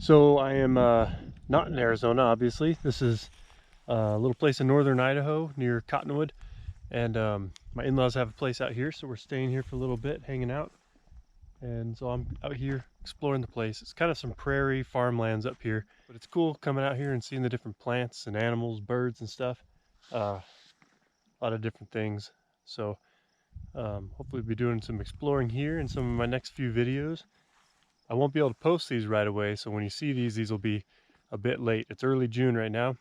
So I am not in Arizona, obviously. This is a little place in Northern Idaho near Cottonwood, and my in-laws have a place out here, so we're staying here for a little bit, hanging out. And so I'm out here exploring the place. It's kind of some prairie farmlands up here, but it's cool coming out here and seeing the different plants and animals, birds and stuff. A lot of different things. So hopefully we'll be doing some exploring here in some of my next few videos. I won't be able to post these right away, so when you see these will be a bit late. It's early June right now.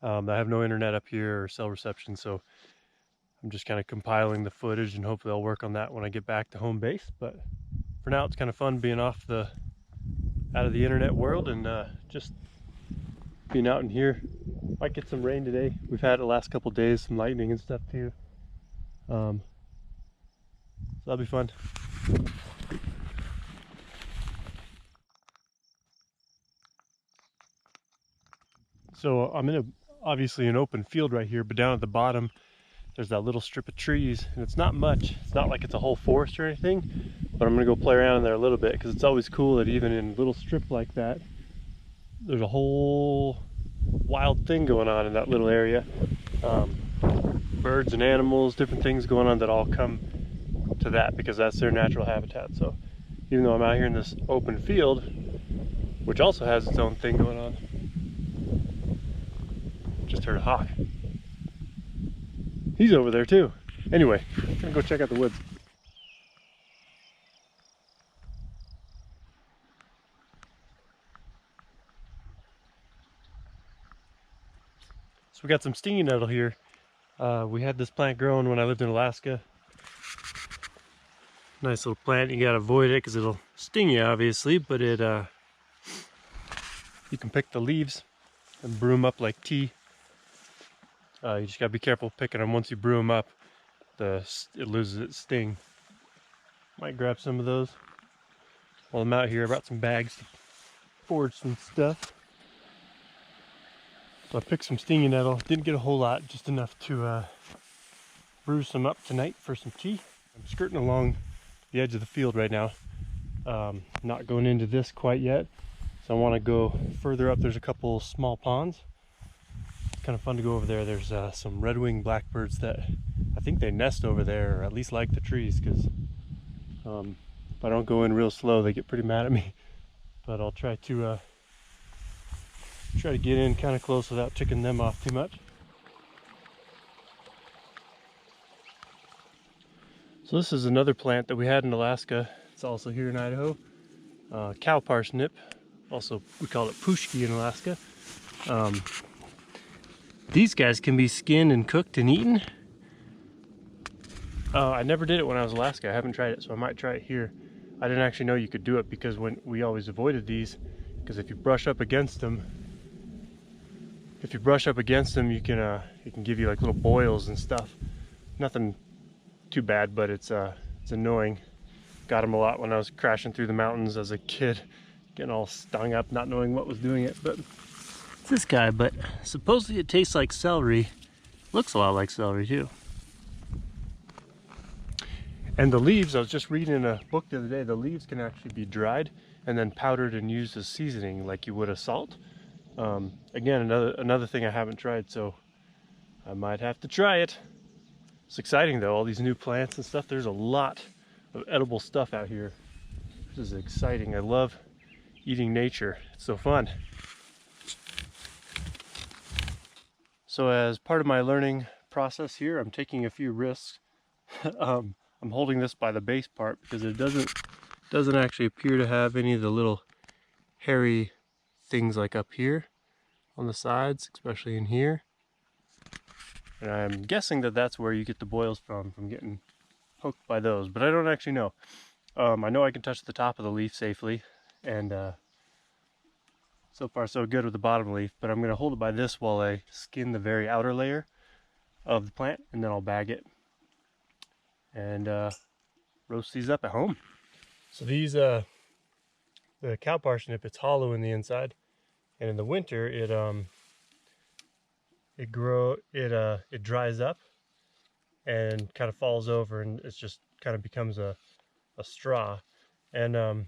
I have no internet up here or cell reception, so I'm just kind of compiling the footage, and hopefully I'll work on that when I get back to home base. But for now, it's kind of fun being out of the internet world and just being out in here. Might get some rain today. We've had it the last couple days, some lightning and stuff too. So that'll be fun. So I'm in obviously an open field right here, but down at the bottom there's that little strip of trees, and it's not much. It's not like it's a whole forest or anything, but I'm gonna go play around in there a little bit because it's always cool that even in a little strip like that, there's a whole wild thing going on in that little area. Birds and animals, different things going on that all come to that because that's their natural habitat. So even though I'm out here in this open field, which also has its own thing going on, just heard a hawk. He's over there too. Anyway, I'm gonna go check out the woods. So we got some stinging nettle here. We had this plant growing when I lived in Alaska. Nice little plant. You gotta avoid it because it'll sting you, obviously, but you can pick the leaves and brew them up like tea. You just gotta be careful picking them. Once you brew them up, it loses its sting. Might grab some of those. While I'm out here, I brought some bags to forage some stuff. So I picked some stinging nettle. Didn't get a whole lot, just enough to brew some up tonight for some tea. I'm skirting along the edge of the field right now. Not going into this quite yet. So I want to go further up. There's a couple small ponds. It's kind of fun to go over there. There's some red-winged blackbirds that I think they nest over there, or at least like the trees, because if I don't go in real slow, they get pretty mad at me. But I'll try to get in kind of close without ticking them off too much. So this is another plant that we had in Alaska. It's also here in Idaho. Cow parsnip. Also, we call it pushki in Alaska. These guys can be skinned and cooked and eaten. I never did it when I was in Alaska. I haven't tried it, so I might try it here. I didn't actually know you could do it because when we always avoided these, because if you brush up against them, you can give you like little boils and stuff. Nothing too bad, but it's annoying. Got them a lot when I was crashing through the mountains as a kid, getting all stung up, not knowing what was doing it. But it's this guy, but supposedly it tastes like celery. Looks a lot like celery too. And the leaves, I was just reading in a book the other day, the leaves can actually be dried and then powdered and used as seasoning like you would a salt. Again, another thing I haven't tried, so I might have to try it. It's exciting though, all these new plants and stuff. There's a lot of edible stuff out here. This is exciting. I love eating nature. It's so fun. So as part of my learning process here, I'm taking a few risks. I'm holding this by the base part because it doesn't actually appear to have any of the little hairy things like up here on the sides, especially in here. And I'm guessing that that's where you get the boils from getting poked by those, but I don't actually know. I know I can touch the top of the leaf safely, and so far so good with the bottom leaf, but I'm going to hold it by this while I skin the very outer layer of the plant, and then I'll bag it and roast these up at home. So these, the cow parsnip, it's hollow in the inside, and in the winter it dries up and kind of falls over, and it's just kind of becomes a straw. And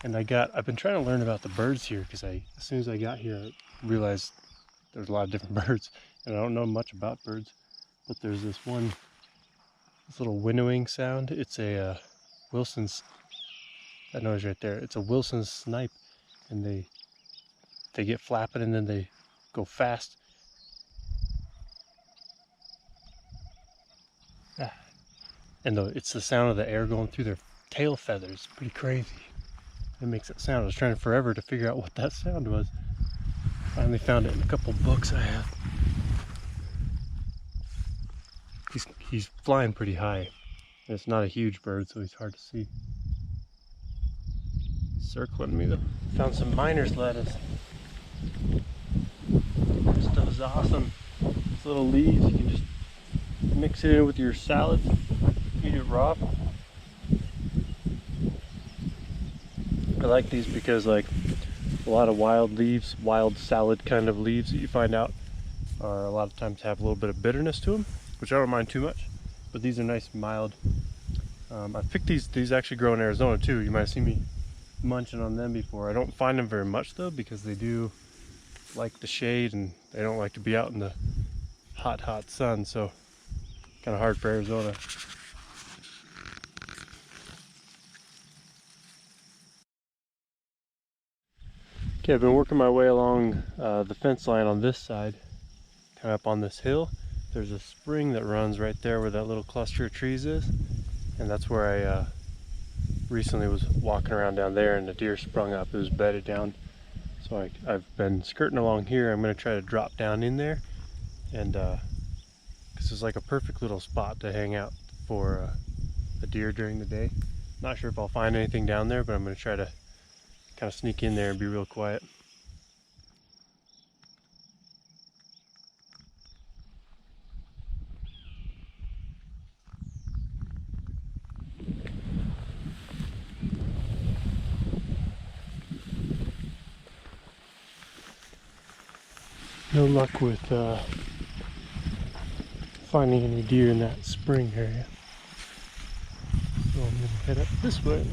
And I've been trying to learn about the birds here because as soon as I got here, I realized there's a lot of different birds, and I don't know much about birds. But there's this little winnowing sound. It's a Wilson's. That noise right there. It's a Wilson's snipe, and they get flapping and then they go fast. Ah. And it's the sound of the air going through their tail feathers. Pretty crazy. It makes that sound. I was trying forever to figure out what that sound was. Finally found it in a couple books I have. He's flying pretty high. And it's not a huge bird, so he's hard to see. Circling me though. Found some miner's lettuce. This stuff is awesome. It's little leaves. You can just mix it in with your salad. Eat it raw. I like these because like a lot of wild leaves, wild salad kind of leaves that you find out are a lot of times have a little bit of bitterness to them, which I don't mind too much. But these are nice, mild. I picked these actually grow in Arizona too. You might have seen me munching on them before. I don't find them very much though because they do like the shade and they don't like to be out in the hot sun, so kind of hard for Arizona. Okay, I've been working my way along the fence line on this side, kind of up on this hill. There's a spring that runs right there where that little cluster of trees is, and that's where I recently was walking around down there and the deer sprung up. It was bedded down, so I've been skirting along here. I'm going to try to drop down in there, and this is like a perfect little spot to hang out for a deer during the day. Not sure if I'll find anything down there, but I'm going to try to kind of sneak in there and be real quiet. No luck with finding any deer in that spring area. So I'm going to head up this way now.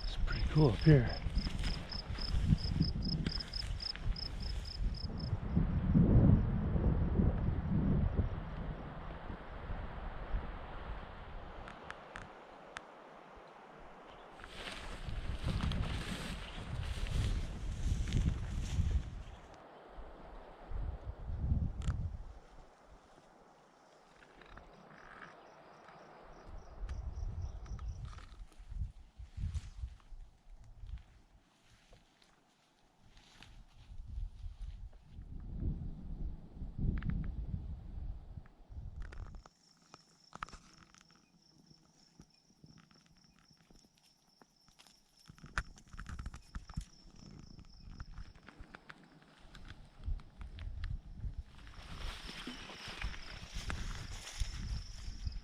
It's pretty cool up here.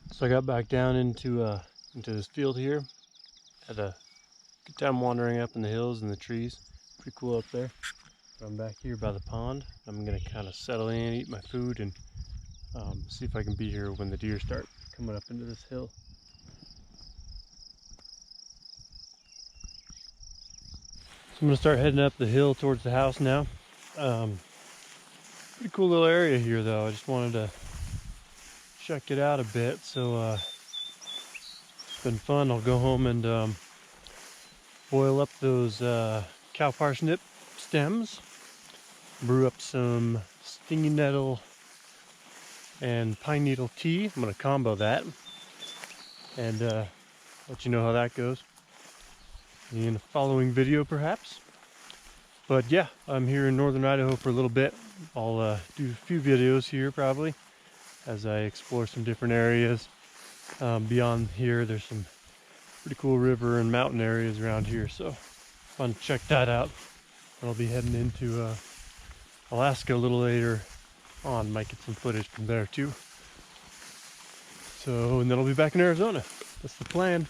So I got back down into this field here. Had a good time wandering up in the hills and the trees. Pretty cool up there. But I'm back here by the pond. I'm gonna kind of settle in, eat my food, and see if I can be here when the deer start coming up into this hill. So I'm gonna start heading up the hill towards the house now. Pretty cool little area here though. I just wanted to check it out a bit. So it's been fun. I'll go home and boil up those cow parsnip stems, brew up some stingy nettle and pine needle tea. I'm going to combo that and let you know how that goes in a following video perhaps. But yeah, I'm here in Northern Idaho for a little bit. I'll do a few videos here probably as I explore some different areas. Beyond here, there's some pretty cool river and mountain areas around here, so fun to check that out. I'll be heading into Alaska a little later on. Might get some footage from there too. So, and then I'll be back in Arizona. That's the plan.